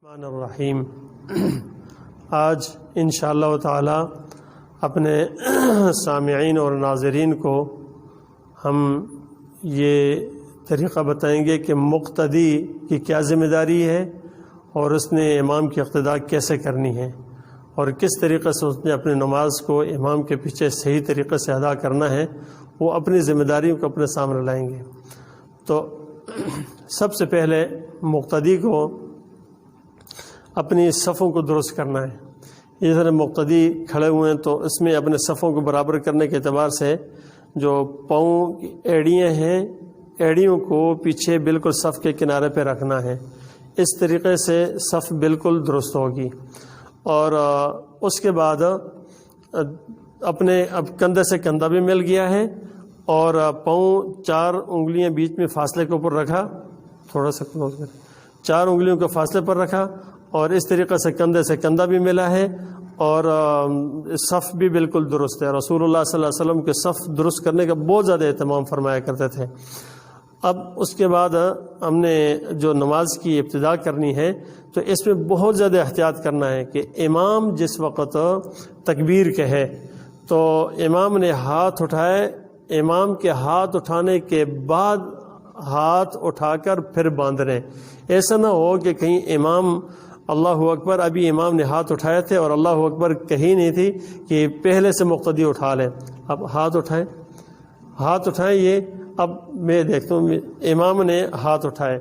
الرحمن الرحیم۔ آج انشاءاللہ تعالی اپنے سامعین اور ناظرین کو ہم یہ طریقہ بتائیں گے کہ مقتدی کی کیا ذمہ داری ہے اور اس نے امام کی اقتداء کیسے کرنی ہے اور کس طریقے سے اس نے اپنی نماز کو امام کے پیچھے صحیح طریقے سے ادا کرنا ہے، وہ اپنی ذمہ داریوں کو اپنے سامنے لائیں گے۔ تو سب سے پہلے مقتدی کو اپنی صفوں کو درست کرنا ہے۔ یہ طرح مقتدی کھڑے ہوئے ہیں تو اس میں اپنے صفوں کو برابر کرنے کے اعتبار سے جو پاؤں کی ایڑیاں ہیں، ایڑیوں کو پیچھے بالکل صف کے کنارے پہ رکھنا ہے۔ اس طریقے سے صف بالکل درست ہوگی۔ اور اس کے بعد اپنے اب کندھے سے کندھا بھی مل گیا ہے اور پاؤں 4 انگلیاں بیچ میں فاصلے کے اوپر رکھا، تھوڑا سا کلوز کریں، 4 انگلیوں کے فاصلے پر رکھا اور اس طریقے سے کندھے سے کندھا بھی ملا ہے اور صف بھی بالکل درست ہے۔ رسول اللہ صلی اللہ علیہ وسلم کے صف درست کرنے کا بہت زیادہ اہتمام فرمایا کرتے تھے۔ اب اس کے بعد ہم نے جو نماز کی ابتدا کرنی ہے تو اس میں بہت زیادہ احتیاط کرنا ہے کہ امام جس وقت تکبیر کہے تو امام نے ہاتھ اٹھائے، امام کے ہاتھ اٹھانے کے بعد ہاتھ اٹھا کر پھر باندھ رہے۔ ایسا نہ ہو کہ کہیں امام اللہ اکبر، ابھی امام نے ہاتھ اٹھائے تھے اور اللہ اکبر کہیں نہیں تھی کہ پہلے سے مقتدی اٹھا لیں۔ اب ہاتھ اٹھائیں یہ اب میں دیکھتا ہوں امام نے ہاتھ اٹھائے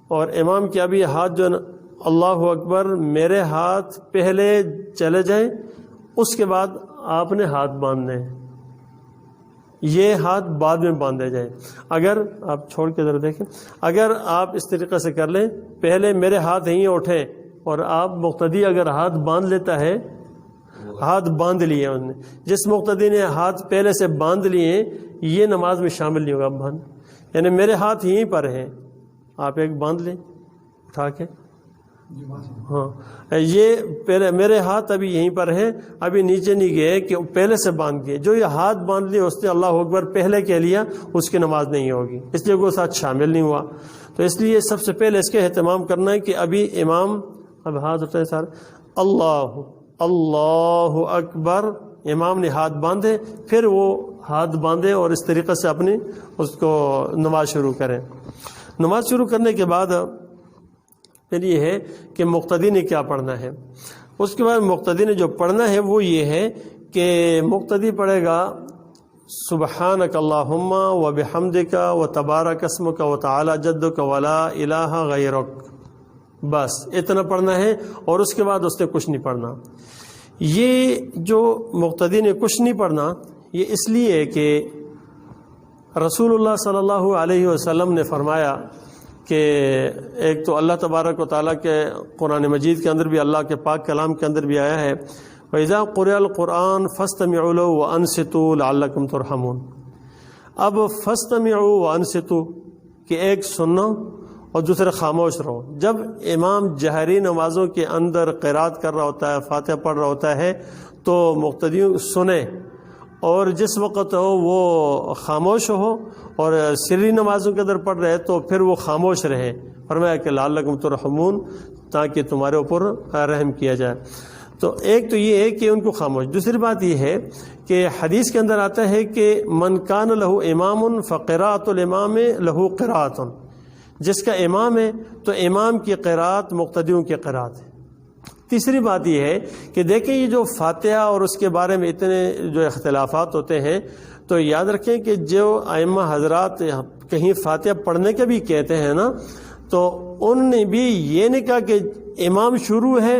اور امام کے ابھی ہاتھ جو اللہ اکبر، میرے ہاتھ پہلے چلے جائیں، اس کے بعد آپ نے ہاتھ باندھنے ہیں، یہ ہاتھ بعد میں باندھے جائیں۔ اگر آپ چھوڑ کے ذرا دیکھیں، اگر آپ اس طریقے سے کر لیں، پہلے میرے ہاتھ یہیں اٹھیں اور آپ مقتدی اگر ہاتھ باندھ لیتا ہے، ہاتھ باندھ لیے انہوں نے، جس مقتدی نے ہاتھ پہلے سے باندھ لیے یہ نماز میں شامل نہیں ہوگا باندھ، یعنی میرے ہاتھ یہیں پر ہیں، آپ ایک باندھ لیں اٹھا کے، ہاں یہ پہلے میرے ہاتھ ابھی یہیں پر ہیں، ابھی نیچے نہیں گئے کہ پہلے سے باندھ گئے۔ جو یہ ہاتھ باندھ لیے اس نے اللہ اکبر پہلے کہہ لیا، اس کی نماز نہیں ہوگی، اس لیے وہ ساتھ شامل نہیں ہوا۔ تو اس لیے سب سے پہلے اس کے اہتمام کرنا ہے کہ ابھی امام اب ہاتھ اٹھائے سارے، اللہ اکبر، امام نے ہاتھ باندھے، پھر وہ ہاتھ باندھے اور اس طریقے سے اپنی اس کو نماز شروع کریں۔ نماز شروع کرنے کے بعد پھر یہ ہے کہ مقتدی نے کیا پڑھنا ہے۔ اس کے بعد مقتدی نے جو پڑھنا ہے وہ یہ ہے کہ مقتدی پڑھے گا سبحانک اللہم و بحمدک و تبارک اسمک و تعالی جدک ولا الہ غیرک، بس اتنا پڑھنا ہے اور اس کے بعد اس نے کچھ نہیں پڑھنا۔ یہ جو مقتدی نے کچھ نہیں پڑھنا یہ اس لیے کہ رسول اللہ صلی اللہ علیہ وسلم نے فرمایا کہ ایک تو اللہ تبارک و تعالیٰ کے قرآن مجید کے اندر بھی، اللہ کے پاک کلام کے اندر بھی آیا ہے وَإِذَا قُرِئَ الْقُرْآنُ فَاسْتَمِعُوا لَهُ وَأَنصِتُوا لَعَلَّكُمْ تُرْحَمُونَ۔ اب فَاسْتَمِعُوا وَأَنصِتُوا کہ ایک سنو اور دوسرے خاموش رہو۔ جب امام جہری نمازوں کے اندر قرات کر رہا ہوتا ہے، فاتحہ پڑھ رہا ہوتا ہے تو مقتدی سنیں، اور جس وقت وہ خاموش ہو اور سری نمازوں کے اندر پڑھ رہے تو پھر وہ خاموش رہے۔ فرمایا کہ لعلکم ترحمون، تاکہ تمہارے اوپر رحم کیا جائے۔ تو ایک تو یہ ہے کہ ان کو خاموش۔ دوسری بات یہ ہے کہ حدیث کے اندر آتا ہے کہ من کان لہ امام فقراءۃ الامام لہ قراءۃ، جس کا امام ہے تو امام کی قراءت مقتدیوں کی قراءت ہے۔ تیسری بات یہ ہے کہ دیکھیں یہ جو فاتحہ اور اس کے بارے میں اتنے جو اختلافات ہوتے ہیں تو یاد رکھیں کہ جو ائمہ حضرات کہیں فاتحہ پڑھنے کے بھی کہتے ہیں نا، تو ان نے بھی یہ نہیں کہا کہ امام شروع ہے،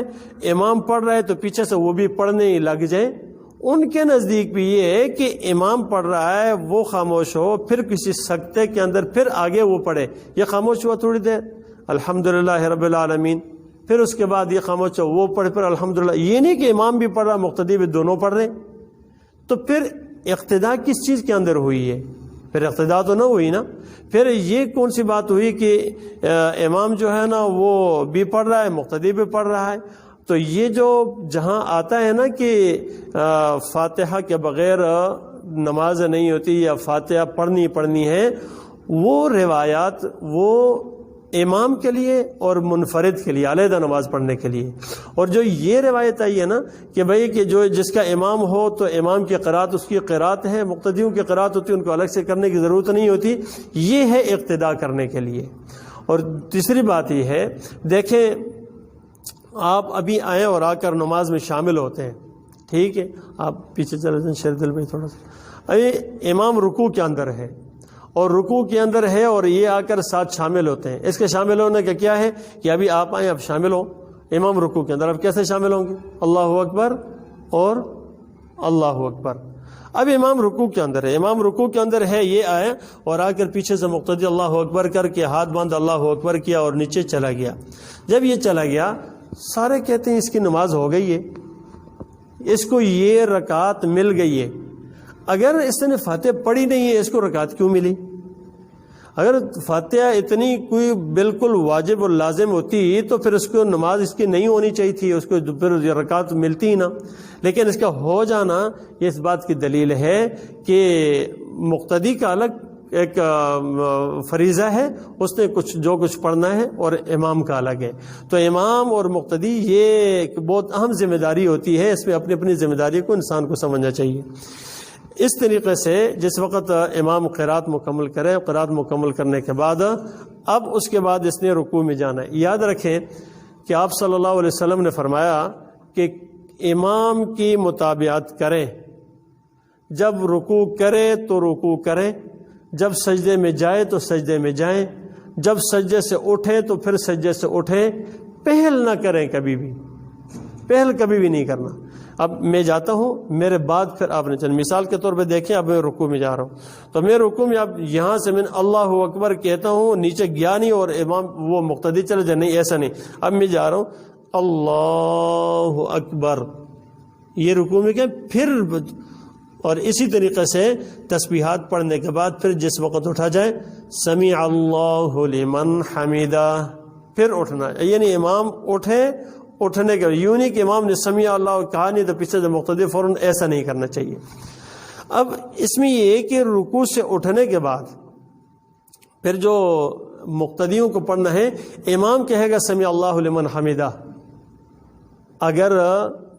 امام پڑھ رہا ہے تو پیچھے سے وہ بھی پڑھنے ہی لگ جائیں۔ ان کے نزدیک بھی یہ ہے کہ امام پڑھ رہا ہے وہ خاموش ہو، پھر کسی سکتے کے اندر پھر آگے وہ پڑھے، یہ خاموش ہوا تھوڑی دیر الحمدللہ رب العالمین، پھر اس کے بعد یہ خاموش ہو وہ پڑھے، پھر الحمدللہ۔ یہ نہیں کہ امام بھی پڑھ رہا مقتدی بھی دونوں پڑھ رہے، تو پھر اقتداء کس چیز کے اندر ہوئی ہے؟ پھر اقتداء تو نہ ہوئی نا۔ پھر یہ کون سی بات ہوئی کہ امام جو ہے نا وہ بھی پڑھ رہا ہے، مقتدی بھی پڑھ رہا ہے؟ تو یہ جو جہاں آتا ہے نا کہ فاتحہ کے بغیر نماز نہیں ہوتی یا فاتحہ پڑھنی ہے، وہ روایات وہ امام کے لیے اور منفرد کے لیے علیحدہ نماز پڑھنے کے لیے۔ اور جو یہ روایت آئی ہے نا کہ بھئی کہ جو جس کا امام ہو تو امام کی قرات اس کی قرات ہے، مقتدیوں کی قرات ہوتی ہے، ان کو الگ سے کرنے کی ضرورت نہیں ہوتی، یہ ہے اقتداء کرنے کے لیے۔ اور تیسری بات یہ ہے، دیکھیں آپ ابھی آئیں اور آ کر نماز میں شامل ہوتے ہیں، ٹھیک ہے، آپ پیچھے چلے جائیں شیر دل بھائی تھوڑا سا، ابھی امام رکوع کے اندر ہے اور رکوع کے اندر ہے اور یہ آ کر ساتھ شامل ہوتے ہیں۔ اس کے شامل ہونے کا کیا ہے کہ ابھی آپ آئیں، اب شامل ہو امام رکوع کے اندر، اب کیسے شامل ہوں گے؟ اللہ اکبر اور اللہ اکبر۔ اب امام رکوع کے اندر ہے، امام رکوع کے اندر ہے، یہ آئے اور آ کر پیچھے سے مقتدی اللہ اکبر کر کے ہاتھ باندھ اللہ اکبر کیا اور نیچے چلا گیا۔ جب یہ چلا گیا سارے کہتے ہیں اس کی نماز ہو گئی ہے، اس کو یہ رکعت مل گئی ہے۔ اگر اس نے فاتحہ پڑھی نہیں ہے، اس کو رکعت کیوں ملی؟ اگر فاتحہ اتنی کوئی بالکل واجب اور لازم ہوتی تو پھر اس کو نماز اس کی نہیں ہونی چاہیے تھی، اس کو پھر رکعت ملتی ہی نہ۔ لیکن اس کا ہو جانا یہ اس بات کی دلیل ہے کہ مقتدی کا الگ ایک فریضہ ہے، اس نے جو کچھ پڑھنا ہے، اور امام کا الگ ہے۔ تو امام اور مقتدی یہ ایک بہت اہم ذمہ داری ہوتی ہے، اس میں اپنی اپنی ذمہ داری کو انسان کو سمجھنا چاہیے۔ اس طریقے سے جس وقت امام قرات مکمل کرے، قرات مکمل کرنے کے بعد اب اس کے بعد اس نے رکوع میں جانا ہے۔ یاد رکھیں کہ آپ صلی اللہ علیہ وسلم نے فرمایا کہ امام کی متابعت کریں، جب رکوع کرے تو رکوع کریں، جب سجدے میں جائے تو سجدے میں جائیں، جب سجدے سے اٹھیں تو پھر سجدے سے اٹھیں، پہل نہ کریں، کبھی بھی پہل کبھی بھی نہیں کرنا۔ اب میں جاتا ہوں، میرے بعد پھر آپ نے چلیں، مثال کے طور پہ دیکھیں اب میں رکوع میں جا رہا ہوں تو میں رکوع میں اب یہاں سے میں اللہ اکبر کہتا ہوں، نیچے گیا نہیں اور امام وہ مقتدی چلے جائے، نہیں ایسا نہیں، اب میں جا رہا ہوں اللہ اکبر، یہ رکوع میں کہ پھر، اور اسی طریقے سے تسبیحات پڑھنے کے بعد پھر جس وقت اٹھا جائے سمیع اللہ لمن حمیدہ، پھر اٹھنا، یعنی امام اٹھنے کے یوں نہیں کہ امام نے سمیع اللہ کہا نہیں تو پیچھے سے مقتدی فوراً، ایسا نہیں کرنا چاہیے۔ اب اس میں یہ کہ رکوع سے اٹھنے کے بعد پھر جو مقتدیوں کو پڑھنا ہے، امام کہے گا سمیع اللہ لمن حمیدہ، اگر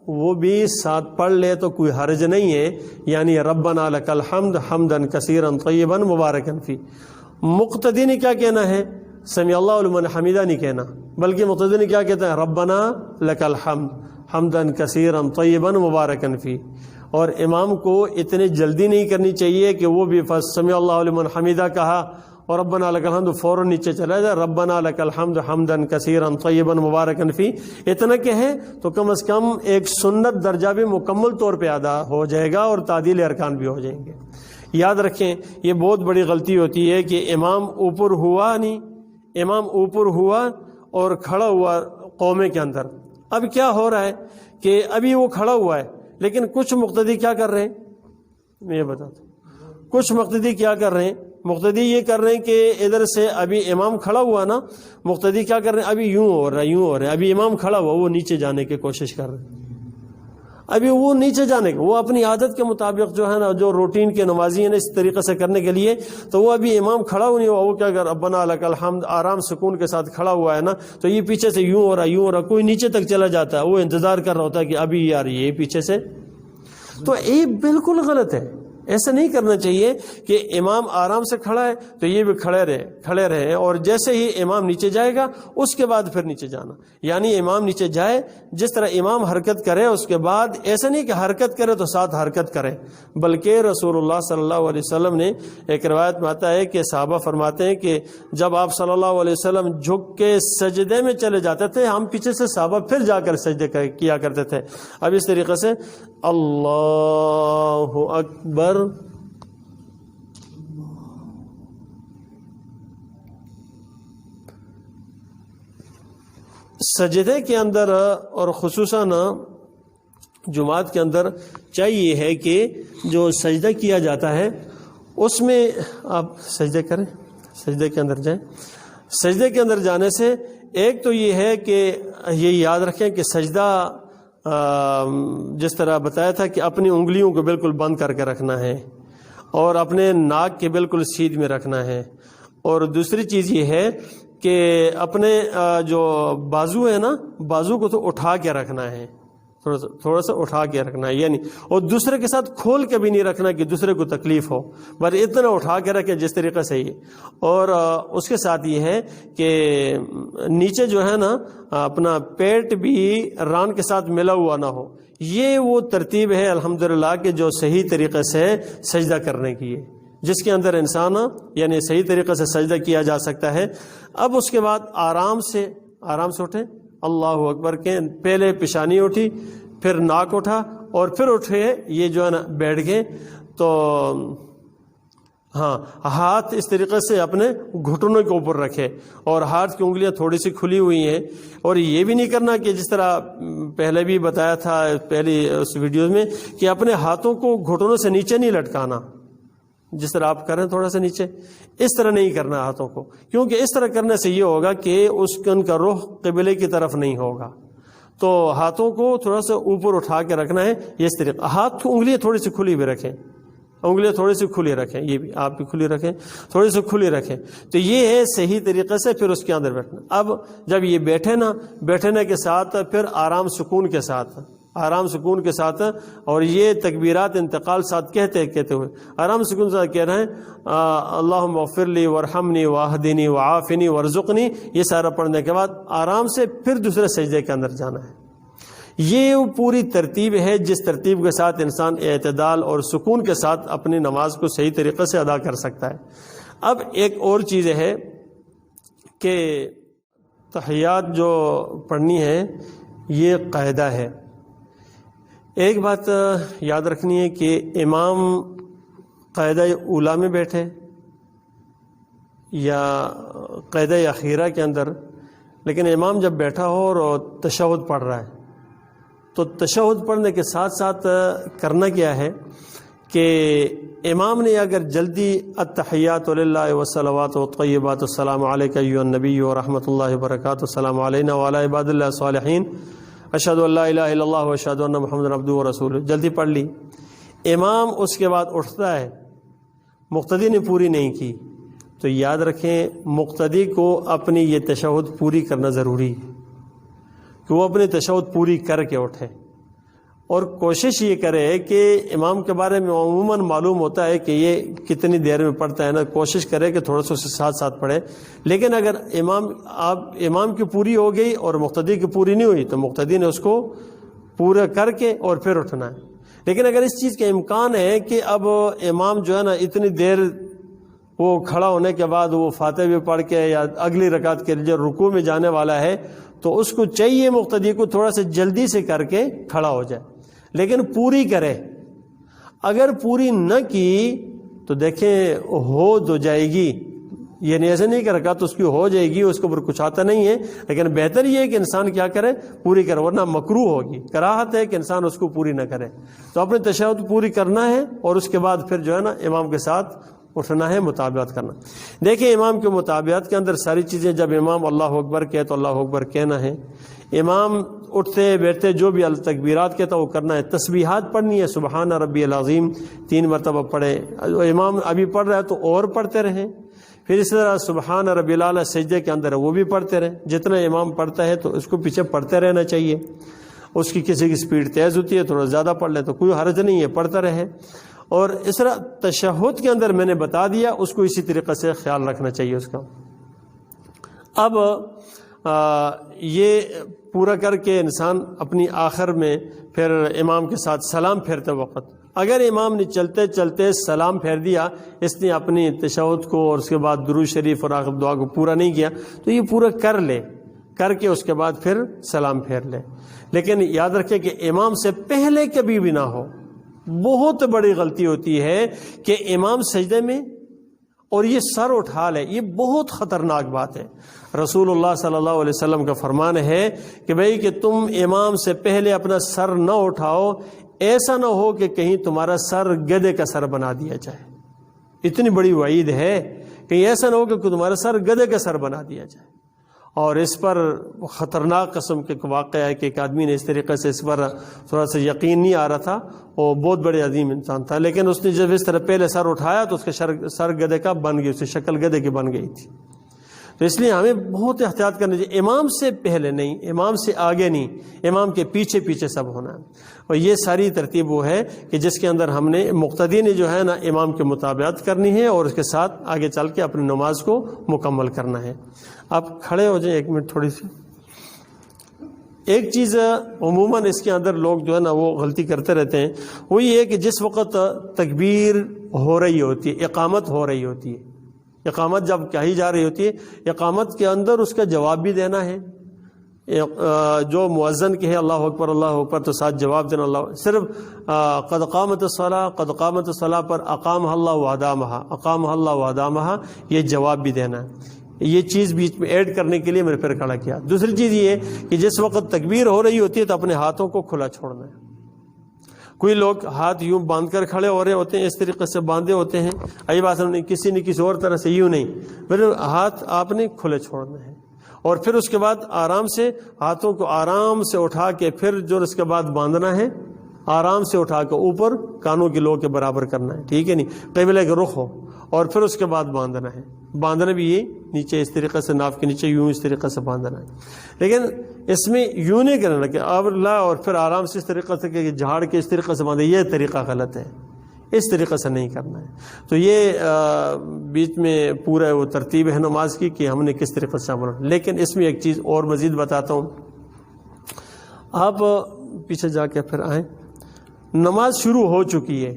وہ بھی ساتھ پڑھ لے تو کوئی حرج نہیں ہے، یعنی ربنا لک الحمد حمدا کثیرا طیبا مبارکا فی۔ مقتدی نے کیا کہنا ہے؟ سمیع اللہ لمن حمیدہ نہیں کہنا، بلکہ مقتدی نے کیا کہتا ہے؟ ربنا لک الحمد حمدا کثیرا طیبا مبارکا فی۔ اور امام کو اتنی جلدی نہیں کرنی چاہیے کہ وہ بھی سمیع اللہ لمن حمیدہ کہا اور ربنا لک الحمد فوراً نیچے چلا جائے، ربنا لک الحمد حمدا کثیرا طیبا مبارکا فی، اتنا کہے تو کم از کم ایک سنت درجہ بھی مکمل طور پہ ادا ہو جائے گا اور تعدیل ارکان بھی ہو جائیں گے۔ یاد رکھیں یہ بہت بڑی غلطی ہوتی ہے کہ امام اوپر ہوا نہیں، امام اوپر ہوا اور کھڑا ہوا قومے کے اندر۔ اب کیا ہو رہا ہے کہ ابھی وہ کھڑا ہوا ہے، لیکن کچھ مقتدی کیا کر رہے ہیں، میں یہ بتاتا ہوں، کچھ مقتدی کیا کر رہے ہیں، مقتدی یہ کر رہے ہیں کہ ادھر سے ابھی امام کھڑا ہوا نا، مقتدی کیا کر رہے ہیں، ابھی یوں ہو رہا ہے، ابھی امام کھڑا ہوا، وہ نیچے جانے کی کوشش کر رہے ہیں، ابھی وہ نیچے جانے کے، وہ اپنی عادت کے مطابق جو ہے نا، جو روٹین کے نمازی ہیں اس طریقے سے کرنے کے لیے، تو وہ ابھی امام کھڑا ہوا نہیں ہوا، وہ کیا کر ربنا لک الحمد آرام سکون کے ساتھ کھڑا ہوا ہے نا، تو یہ پیچھے سے یوں ہو رہا، کوئی نیچے تک چلا جاتا ہے، وہ انتظار کر رہا ہوتا ہے کہ ابھی یار یہ پیچھے سے، تو یہ بالکل غلط ہے۔ ایسا نہیں کرنا چاہیے کہ امام آرام سے کھڑا ہے تو یہ بھی کھڑے رہے، اور جیسے ہی امام نیچے جائے گا اس کے بعد پھر نیچے جانا، یعنی امام نیچے جائے جس طرح امام حرکت کرے اس کے بعد ایسا نہیں کہ حرکت کرے تو ساتھ حرکت کرے، بلکہ رسول اللہ صلی اللہ علیہ وسلم نے ایک روایت میں آتا ہے کہ صحابہ فرماتے ہیں کہ جب آپ صلی اللہ علیہ وسلم جھک کے سجدے میں چلے جاتے تھے، ہم پیچھے سے صحابہ پھر جا کر سجدے کیا کرتے تھے۔ اب اس طریقے سے اللہ اکبر، سجدے کے اندر اور خصوصاً جمعات کے اندر چاہیے ہے کہ جو سجدہ کیا جاتا ہے اس میں آپ سجدے کریں، سجدے کے اندر جائیں۔ سجدے کے اندر جانے سے ایک تو یہ ہے کہ یہ یاد رکھیں کہ سجدہ جس طرح بتایا تھا کہ اپنی انگلیوں کو بالکل بند کر کے رکھنا ہے اور اپنے ناک کے بالکل سیدھ میں رکھنا ہے، اور دوسری چیز یہ ہے کہ اپنے جو بازو ہے نا، بازو کو تو اٹھا کے رکھنا ہے، تھوڑا سا اٹھا کے رکھنا ہے، یعنی اور دوسرے کے ساتھ کھول کے بھی نہیں رکھنا کہ دوسرے کو تکلیف ہو، بس اتنا اٹھا کے رکھے جس طریقے سے یہ. اور اس کے ساتھ یہ ہے کہ نیچے جو ہے نا اپنا پیٹ بھی ران کے ساتھ ملا ہوا نہ ہو. یہ وہ ترتیب ہے الحمدللہ کہ جو صحیح طریقے سے سجدہ کرنے کی ہے، جس کے اندر انسان یعنی صحیح طریقے سے سجدہ کیا جا سکتا ہے. اب اس کے بعد آرام سے اٹھیں، اللہ اکبر کہ پہلے پیشانی اٹھی، پھر ناک اٹھا اور پھر اٹھے، یہ جو ہے نا بیٹھ گئے. تو ہاں، ہاتھ اس طریقے سے اپنے گھٹنوں کے اوپر رکھے اور ہاتھ کی انگلیاں تھوڑی سی کھلی ہوئی ہیں. اور یہ بھی نہیں کرنا کہ جس طرح پہلے بھی بتایا تھا پہلی اس ویڈیو میں کہ اپنے ہاتھوں کو گھٹنوں سے نیچے نہیں لٹکانا، جس طرح آپ کریں تھوڑا سا نیچے، اس طرح نہیں کرنا ہاتھوں کو، کیونکہ اس طرح کرنے سے یہ ہوگا کہ ان کا رخ قبلے کی طرف نہیں ہوگا. تو ہاتھوں کو تھوڑا سا اوپر اٹھا کے رکھنا ہے، یہ اس طریقہ. ہاتھ کو انگلیاں تھوڑی سی کھلی بھی رکھیں، انگلیاں تھوڑی سی کھلی رکھیں، یہ بھی آپ بھی کھلی رکھیں، تھوڑی سی کھلی رکھیں. تو یہ ہے صحیح طریقے سے پھر اس کے اندر بیٹھنا. اب جب یہ بیٹھے نا، بیٹھنے کے ساتھ پھر آرام سکون کے ساتھ اور یہ تکبیرات انتقال ساتھ کہتے ہوئے آرام سکون سے کہہ رہے ہیں اللہم اغفر لی وارحمنی واہدنی وعافنی وارزقنی. یہ سارا پڑھنے کے بعد آرام سے پھر دوسرے سجدے کے اندر جانا ہے. یہ وہ پوری ترتیب ہے جس ترتیب کے ساتھ انسان اعتدال اور سکون کے ساتھ اپنی نماز کو صحیح طریقے سے ادا کر سکتا ہے. اب ایک اور چیز ہے کہ تحیات جو پڑھنی ہے یہ قاعدہ ہے. ایک بات یاد رکھنی ہے کہ امام قاعدہ اولیٰ میں بیٹھے یا قاعدہ اخیرہ کے اندر، لیکن امام جب بیٹھا ہو اور تشہد پڑھ رہا ہے تو تشہد پڑھنے کے ساتھ ساتھ کرنا کیا ہے کہ امام نے اگر جلدی التحیات للہ والصلوات والطیبات السلام علیک ایھا النبی ورحمۃ اللہ وبرکاتہ السلام علینا وعلی عباد اللہ الصالحین اشہد ان لا الہ الا اللہ واشہد ان محمد عبدہ ورسولہ، جلدی پڑھ لی. امام اس کے بعد اٹھتا ہے، مقتدی نے پوری نہیں کی، تو یاد رکھیں مقتدی کو اپنی یہ تشہد پوری کرنا ضروری ہے کہ وہ اپنی تشہد پوری کر کے اٹھے. اور کوشش یہ کرے کہ امام کے بارے میں عموماً معلوم ہوتا ہے کہ یہ کتنی دیر میں پڑھتا ہے نا، کوشش کرے کہ تھوڑا سا اس کے ساتھ پڑھے. لیکن اگر امام کی پوری ہو گئی اور مقتدی کی پوری نہیں ہوئی تو مقتدی نے اس کو پورا کر کے اور پھر اٹھنا ہے. لیکن اگر اس چیز کا امکان ہے کہ اب امام جو ہے نا اتنی دیر وہ کھڑا ہونے کے بعد وہ فاتحہ بھی پڑھ کے یا اگلی رکعت کے جو رکوع میں جانے والا ہے تو اس کو چاہیے مقتدی کو تھوڑا سا جلدی سے کر کے کھڑا ہو جائے، لیکن پوری کرے. اگر پوری نہ کی تو دیکھیں ہو تو جائے گی، یعنی ایسے نہیں کر رکھا تو اس کی ہو جائے گی، اس کے اوپر کچھ آتا نہیں ہے. لیکن بہتر یہ ہے کہ انسان کیا کرے، پوری کرے، ورنہ مکروہ ہوگی، کراہت ہے کہ انسان اس کو پوری نہ کرے. تو اپنے تشہد پوری کرنا ہے اور اس کے بعد پھر جو ہے نا امام کے ساتھ اٹھنا ہے، مطابقت کرنا. دیکھیں امام کے مطابقت کے اندر ساری چیزیں، جب امام اللہ اکبر کہے تو اللہ اکبر کہنا ہے. امام اٹھتے بیٹھتے جو بھی التکبیرات کہتا وہ کرنا ہے. تسبیحات پڑھنی ہے، سبحان ربی العظیم 3 مرتبہ پڑھے. امام ابھی پڑھ رہا ہے تو اور پڑھتے رہیں. پھر اس طرح سبحان ربی الاعلیٰ سجدے کے اندر ہے وہ بھی پڑھتے رہیں. جتنا امام پڑھتا ہے تو اس کو پیچھے پڑھتے رہنا چاہیے. اس کی کسی کی سپیڈ تیز ہوتی ہے، تھوڑا زیادہ پڑھ لے تو کوئی حرج نہیں ہے، پڑھتا رہے. اور اس طرح تشہد کے اندر میں نے بتا دیا، اس کو اسی طریقے سے خیال رکھنا چاہیے اس کا. اب یہ پورا کر کے انسان اپنی آخر میں پھر امام کے ساتھ سلام پھیرتے وقت اگر امام نے چلتے چلتے سلام پھیر دیا، اس نے اپنی تشہد کو اور اس کے بعد درود شریف اور آخر دعا کو پورا نہیں کیا، تو یہ پورا کر کے اس کے بعد پھر سلام پھیر لے. لیکن یاد رکھے کہ امام سے پہلے کبھی بھی نہ ہو. بہت بڑی غلطی ہوتی ہے کہ امام سجدے میں اور یہ سر اٹھا لے، یہ بہت خطرناک بات ہے. رسول اللہ صلی اللہ علیہ وسلم کا فرمان ہے کہ بھئی کہ تم امام سے پہلے اپنا سر نہ اٹھاؤ، ایسا نہ ہو کہ کہیں تمہارا سر گدھے کا سر بنا دیا جائے. اتنی بڑی وعید ہے کہ ایسا نہ ہو کہ تمہارا سر گدھے کا سر بنا دیا جائے. اور اس پر خطرناک قسم کے واقعہ ہے کہ ایک آدمی نے اس طریقے سے اس پر تھوڑا سا یقین نہیں آ رہا تھا، وہ بہت بڑے عظیم انسان تھا، لیکن اس نے جب اس طرح پہلے سر اٹھایا تو اس کا سر گدھے کا بن گئی، اس کی شکل گدھے کی بن گئی تھی. تو اس لیے ہمیں بہت احتیاط کرنا چاہیے، امام سے پہلے نہیں، امام سے آگے نہیں، امام کے پیچھے پیچھے سب ہونا ہے۔ اور یہ ساری ترتیب وہ ہے کہ جس کے اندر ہم نے مقتدی نے جو ہے نا امام کے مطابقت کرنی ہے اور اس کے ساتھ آگے چل کے اپنی نماز کو مکمل کرنا ہے۔ آپ کھڑے ہو جائیں ایک منٹ تھوڑی سی۔ ایک چیز عموماً اس کے اندر لوگ جو ہے نا وہ غلطی کرتے رہتے ہیں، وہ یہ ہے کہ جس وقت تکبیر ہو رہی ہوتی ہے، اقامت ہو رہی ہوتی ہے، اقامت جب کہی جا رہی ہوتی ہے، اقامت کے اندر اس کا جواب بھی دینا ہے۔ جو مؤذن کہے اللہ اکبر تو ساتھ جواب دینا اللہ، صرف قد قامت الصلاۃ پر اقامہ اللہ وادامہا، اقامہ اللہ وادامہا، یہ جواب بھی دینا ہے۔ یہ چیز بیچ میں ایڈ کرنے کے لیے میں نے پھر کھڑا کیا۔ دوسری چیز یہ ہے کہ جس وقت تکبیر ہو رہی ہوتی ہے تو اپنے ہاتھوں کو کھلا چھوڑنا ہے۔ کوئی لوگ ہاتھ یوں باندھ کر کھڑے ہو رہے ہوتے ہیں، اس طریقے سے باندھے ہوتے ہیں، ای بات نہیں، کسی نے کسی اور طرح سے یوں نہیں، پھر ہاتھ آپ نے کھلے چھوڑنا ہے، اور پھر اس کے بعد آرام سے ہاتھوں کو آرام سے اٹھا کے پھر جو اس کے بعد باندھنا ہے، آرام سے اٹھا کے اوپر کانوں کی لو کے برابر کرنا ہے، ٹھیک ہے نہیں، قبلے کے رخ ہو، اور پھر اس کے بعد باندھنا ہے۔ باندھنا بھی یہ نیچے اس طریقے سے، ناف کے نیچے یوں اس طریقے سے باندھنا ہے، لیکن اس میں یوں نہیں کرنا کہ اب لا اور پھر آرام سے اس طریقے سے کہ جھاڑ کے اس طریقے سے باندھے، یہ طریقہ غلط ہے، اس طریقے سے نہیں کرنا ہے۔ تو یہ بیچ میں پورا وہ ترتیب ہے نماز کی کہ ہم نے کس طریقے سے عمل۔ لیکن اس میں ایک چیز اور مزید بتاتا ہوں، آپ پیچھے جا کے پھر آئیں۔ نماز شروع ہو چکی ہے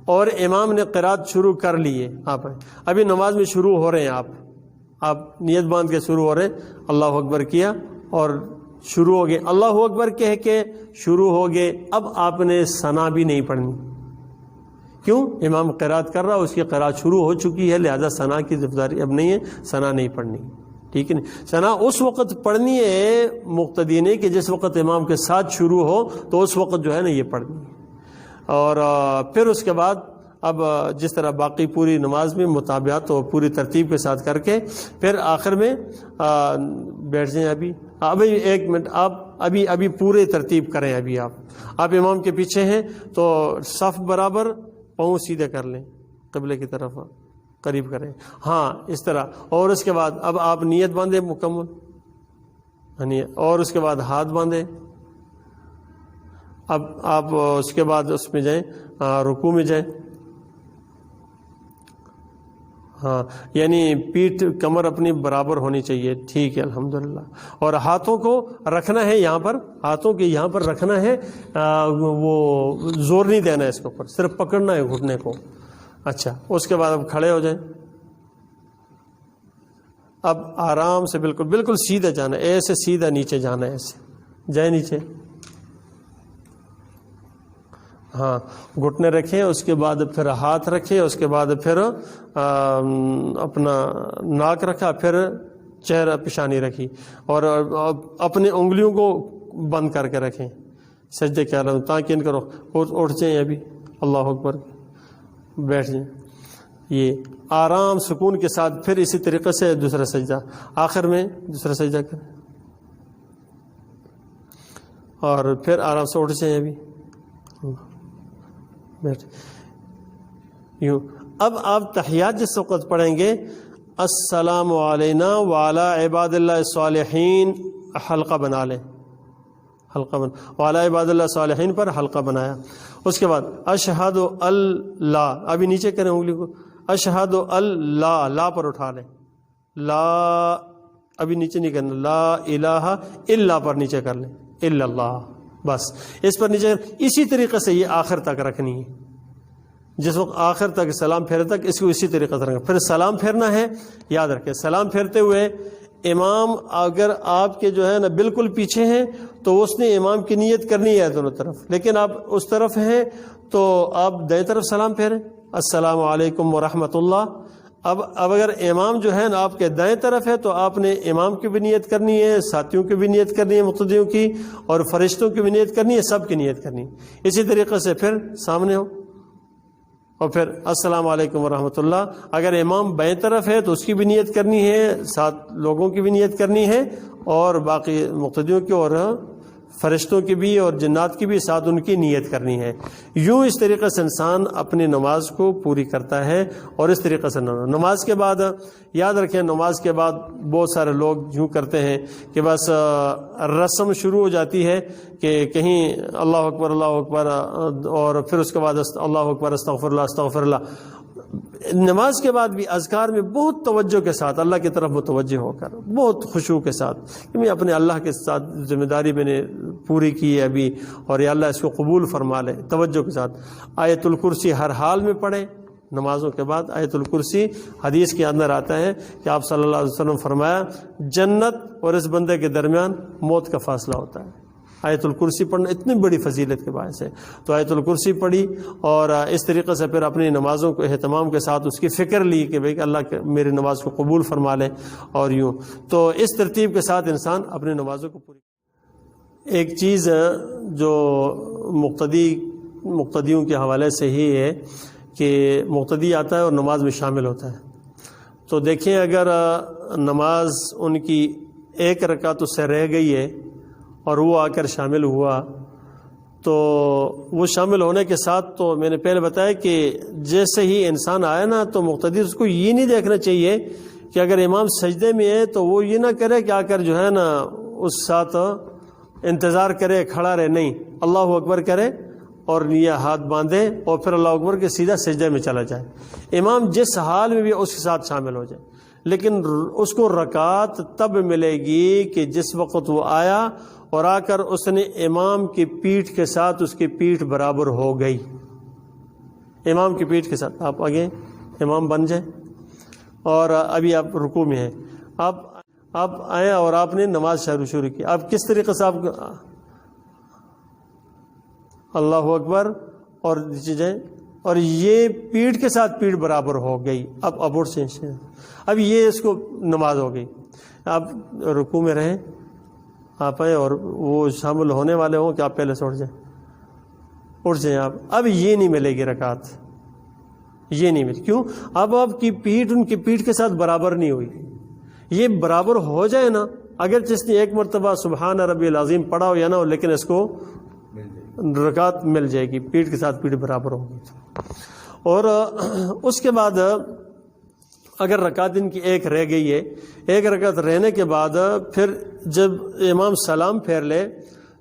اور امام نے قرات شروع کر لی ہے، آپ ابھی نماز میں شروع ہو رہے ہیں، آپ نیت باندھ کے شروع ہو رہے ہیں، اللہ اکبر کیا اور شروع ہو گئے، اللہ اکبر کہہ کے شروع ہو گئے۔ اب آپ نے ثنا بھی نہیں پڑھنی، کیوں؟ امام قرات کر رہا، اس کی قرات شروع ہو چکی ہے، لہذا ثنا کی ذمہ اب نہیں ہے، ثنا نہیں پڑھنی، ٹھیک ہے نہیں۔ ثنا اس وقت پڑھنی ہے مقتدی نے کہ جس وقت امام کے ساتھ شروع ہو تو اس وقت جو ہے نا یہ پڑھنی ہے، اور پھر اس کے بعد اب جس طرح باقی پوری نماز میں مطابقت اور پوری ترتیب کے ساتھ کر کے پھر آخر میں بیٹھ جائیں۔ ابھی ایک منٹ، آپ ابھی پورے ترتیب کریں۔ ابھی آپ امام کے پیچھے ہیں تو صف برابر، پاؤں سیدھے کر لیں، قبلے کی طرف قریب کریں، ہاں اس طرح، اور اس کے بعد اب آپ نیت باندھیں مکمل، اور اس کے بعد ہاتھ باندھیں۔ اب آپ اس کے بعد اس میں جائیں، رکوع میں جائیں، ہاں یعنی پیٹھ کمر اپنی برابر ہونی چاہیے، ٹھیک ہے الحمدللہ، اور ہاتھوں کو رکھنا ہے یہاں پر، ہاتھوں کے یہاں پر رکھنا ہے، وہ زور نہیں دینا ہے اس کے اوپر، صرف پکڑنا ہے گھٹنے کو۔ اچھا، اس کے بعد اب کھڑے ہو جائیں، اب آرام سے بالکل سیدھا جانا ہے، ایسے سیدھا نیچے جانا ہے، ایسے جائیں نیچے، ہاں گھٹنے رکھیں، اس کے بعد پھر ہاتھ رکھے، اس کے بعد پھر اپنا ناک رکھا، پھر چہرہ پیشانی رکھی، اور اپنے انگلیوں کو بند کر کے رکھیں سجدے کے علاوہ، تاکہ ان کرو اٹھ جائیں، ابھی اللہ اکبر بیٹھ جائیں، یہ آرام سکون کے ساتھ۔ پھر اسی طریقے سے دوسرا سجدہ، آخر میں دوسرا سجدہ کریں اور پھر آرام سے اٹھ جائیں، ابھی بیٹھ یوں۔ اب آپ تحیات جس وقت پڑھیں گے، السلام علینا وعلی عباد اللہ الصالحین، حلقہ بنا لیں، وعلی عباد اللہ الصالحین پر حلقہ بنایا۔ اس کے بعد اشہد اللہ، ابھی نیچے کریں انگلی کو، اشہد اللہ، لا پر اٹھا لیں، لا ابھی نیچے نہیں کرنا، لا الہ الا پر نیچے کر لیں، الا اللہ، بس اس پر نیچے۔ اسی طریقے سے یہ آخر تک رکھنی ہے، جس وقت آخر تک سلام پھیرے تک اس کو اسی طریقے سے رکھنا۔ پھر سلام پھیرنا ہے، یاد رکھیں سلام پھیرتے ہوئے امام اگر آپ کے جو ہے نا بالکل پیچھے ہیں تو اس نے امام کی نیت کرنی ہے دونوں طرف، لیکن آپ اس طرف ہیں تو آپ دائیں طرف سلام پھیریں، السلام علیکم ورحمۃ اللہ۔ اب اگر امام جو ہے نا آپ کے دائیں طرف ہے تو آپ نے امام کی بھی نیت کرنی ہے، ساتھیوں کی بھی نیت کرنی ہے، مقتدیوں کی، اور فرشتوں کی بھی نیت کرنی ہے، سب کی نیت کرنی ہے۔ اسی طریقے سے پھر سامنے ہو اور پھر السلام علیکم ورحمۃ اللہ۔ اگر امام بائیں طرف ہے تو اس کی بھی نیت کرنی ہے، ساتھ لوگوں کی بھی نیت کرنی ہے، اور باقی مقتدیوں کی اور فرشتوں کی بھی اور جنات کی بھی، ساتھ ان کی نیت کرنی ہے۔ یوں اس طریقے سے انسان اپنی نماز کو پوری کرتا ہے، اور اس طریقے سے نماز کے بعد یاد رکھیں، نماز کے بعد بہت سارے لوگ یوں کرتے ہیں کہ بس رسم شروع ہو جاتی ہے کہ کہیں اللہ اکبر اور پھر اس کے بعد اللہ اکبر استغفر اللہ۔ نماز کے بعد بھی اذکار میں بہت توجہ کے ساتھ اللہ کی طرف متوجہ ہو کر، بہت خشوع کے ساتھ کہ میں اپنے اللہ کے ساتھ ذمہ داری میں نے پوری کی ہے ابھی، اور یا اللہ اس کو قبول فرما لے، توجہ کے ساتھ آیت الکرسی ہر حال میں پڑھیں۔ نمازوں کے بعد آیت الکرسی، حدیث کے اندر آتا ہے کہ آپ صلی اللہ علیہ وسلم فرمایا جنت اور اس بندے کے درمیان موت کا فاصلہ ہوتا ہے۔ آیت الکرسی پڑھنا اتنی بڑی فضیلت کے باعث ہے، تو آیت الکرسی پڑھی، اور اس طریقے سے پھر اپنی نمازوں کو اہتمام کے ساتھ اس کی فکر لی کہ بھئی اللہ میری نماز کو قبول فرما لے، اور یوں تو اس ترتیب کے ساتھ انسان اپنی نمازوں کو پوری۔ ایک چیز جو مقتدیوں کے حوالے سے ہی ہے کہ مقتدی آتا ہے اور نماز میں شامل ہوتا ہے، تو دیکھیں اگر نماز ان کی ایک رکعت اس سے رہ گئی ہے اور وہ آ کر شامل ہوا، تو وہ شامل ہونے کے ساتھ تو میں نے پہلے بتایا کہ جیسے ہی انسان آیا نا، تو مقتدی اس کو یہ نہیں دیکھنا چاہیے کہ اگر امام سجدے میں ہے تو وہ یہ نہ کرے کہ آ کر جو ہے نا اس ساتھ انتظار کرے، کھڑا رہے، نہیں، اللہ اکبر کرے اور یہ ہاتھ باندھے اور پھر اللہ اکبر کے سیدھا سجدے میں چلا جائے۔ امام جس حال میں بھی اس کے ساتھ شامل ہو جائے، لیکن اس کو رکعت تب ملے گی کہ جس وقت وہ آیا اور آ کر اس نے امام کی پیٹھ کے ساتھ اس کی پیٹھ برابر ہو گئی۔ امام کی پیٹھ کے ساتھ آپ آگے امام بن جائیں، اور ابھی آپ رکوع میں ہیں، آپ آئیں اور آپ نے نماز شروع کی، آپ کس طریقے سے آپ اللہ اکبر اور نیچے جائیں، اور یہ پیٹھ کے ساتھ پیٹھ برابر ہو گئی، اب اٹھ سے اب یہ اس کو نماز ہو گئی۔ آپ رکوع میں رہیں، آپ آئیں اور وہ شامل ہونے والے ہوں کہ آپ پہلے سے اٹھ جائیں آپ، اب یہ نہیں ملے گی رکعت، یہ نہیں ملے، کیوں؟ اب آپ کی پیٹھ ان کی پیٹھ کے ساتھ برابر نہیں ہوئی۔ یہ برابر ہو جائے نا، اگر جس نے ایک مرتبہ سبحان ربی العظیم پڑھا ہو یا نہ ہو، لیکن اس کو رکعت مل جائے گی، پیٹھ کے ساتھ پیٹھ برابر ہوگی۔ اور اس کے بعد اگر رکعت ان کی ایک رہ گئی ہے، ایک رکعت رہنے کے بعد پھر جب امام سلام پھیر لے،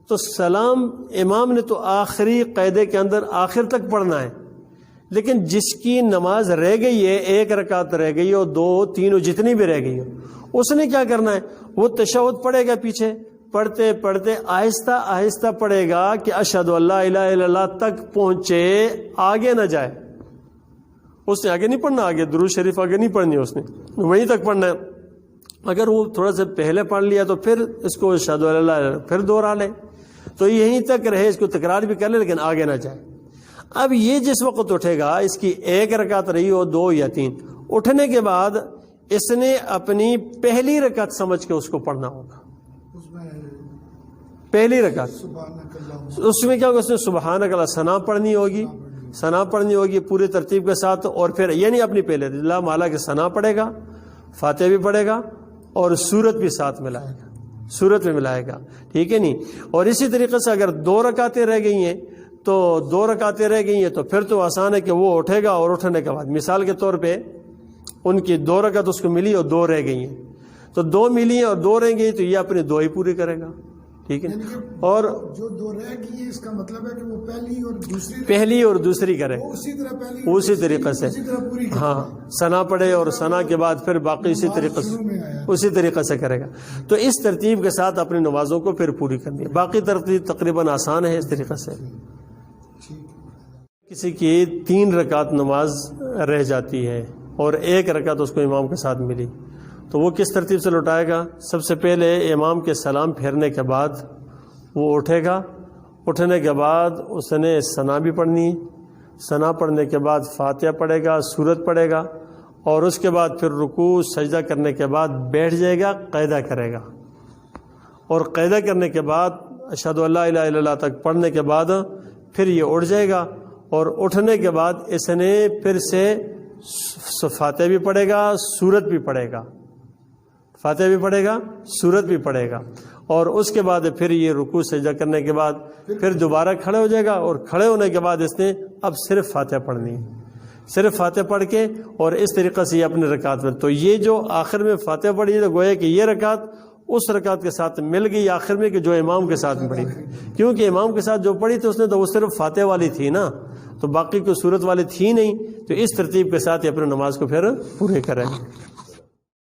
تو سلام امام نے تو آخری قاعدے کے اندر آخر تک پڑھنا ہے، لیکن جس کی نماز رہ گئی ہے، ایک رکعت رہ گئی ہو، دو، تین، جتنی بھی رہ گئی ہو، اس نے کیا کرنا ہے؟ وہ تشہد پڑھے گا، پیچھے پڑھتے پڑھتے آہستہ آہستہ پڑھے گا کہ اشہد ان لا الہ الا اللہ تک پہنچے، آگے نہ جائے۔ اس نے آگے نہیں پڑھنا، آگے درود شریف آگے نہیں پڑھنی، اس نے وہیں تک پڑھنا ہے۔ اگر وہ تھوڑا سا پہلے پڑھ لیا تو پھر اس کو اشہد ان لا الہ الا اللہ پھر دوہرا لے، تو یہیں تک رہے، اس کو تکرار بھی کر لے لیکن آگے نہ جائے۔ اب یہ جس وقت اٹھے گا، اس کی ایک رکعت رہی ہو، دو یا تین، اٹھنے کے بعد اس نے اپنی پہلی رکعت سمجھ کے اس کو پڑھنا ہوگا، پہلی رکعت۔ اس میں کیا ہوگا؟ اس نے سبحانک اللہ ثنا پڑھنی ہوگی پوری ترتیب کے ساتھ، اور پھر یعنی اپنی پہلے اللہ مالا کے ثنا پڑھے گا، فاتحہ بھی پڑھے گا اور سورت بھی ساتھ ملائے گا، سورت میں ملائے گا، ٹھیک ہے نہیں؟ اور اسی طریقے سے اگر دو رکعتیں رہ گئی ہیں تو پھر تو آسان ہے کہ وہ اٹھے گا، اور اٹھنے کے بعد مثال کے طور پہ ان کی دو رکعت اس کو ملی اور دو رہ گئی ہیں، تو دو ملی ہیں اور دو رہ گئی، تو یہ اپنی دو ہی پوری کرے گا، ٹھیک ہے؟ اور جو دو رہ گئی ہے، اس کا مطلب ہے کہ وہ پہلی اور دوسری کرے، اسی طریقے سے، ہاں، ثنا پڑھے اور ثنا کے بعد پھر باقی اسی طریقے سے کرے گا۔ تو اس ترتیب کے ساتھ اپنی نمازوں کو پھر پوری کرنی ہے۔ باقی ترتیب تقریباً آسان ہے اس طریقے سے۔ کسی کی 3 رکعت نماز رہ جاتی ہے اور 1 رکعت اس کو امام کے ساتھ ملی، تو وہ کس ترتیب سے لوٹائے گا؟ سب سے پہلے امام کے سلام پھیرنے کے بعد وہ اٹھے گا، اٹھنے کے بعد اس نے ثنا بھی پڑھنی، ثنا پڑھنے کے بعد فاتحہ پڑھے گا، سورت پڑھے گا، اور اس کے بعد پھر رکوع سجدہ کرنے کے بعد بیٹھ جائے گا، قاعدہ کرے گا، اور قاعدہ کرنے کے بعد اشہد ان لا الہ الا اللہ تک پڑھنے کے بعد پھر یہ اٹھ جائے گا، اور اٹھنے کے بعد اس نے پھر سے فاتحہ بھی پڑھے گا، سورت بھی پڑھے گا، فاتحہ بھی پڑھے گا، سورت بھی پڑھے گا، اور اس کے بعد پھر یہ رکوع سجدہ کرنے کے بعد پھر دوبارہ کھڑے ہو جائے گا، اور کھڑے ہونے کے بعد اس نے اب صرف فاتحہ پڑھنی ہے، صرف فاتحہ پڑھ کے، اور اس طریقے سے یہ اپنے رکعت میں، تو یہ جو آخر میں فاتحہ پڑھی ہے تو گویا کہ یہ رکعت اس رکعت کے ساتھ مل گئی آخر میں کہ جو امام کے ساتھ پڑھی، کیونکہ امام کے ساتھ جو پڑھی تھی اس نے تو وہ صرف فاتحہ والی تھی نا، تو باقی کوئی صورت والی تھی نہیں، تو اس ترتیب کے ساتھ یہ اپنے نماز کو پھر پورے کریں۔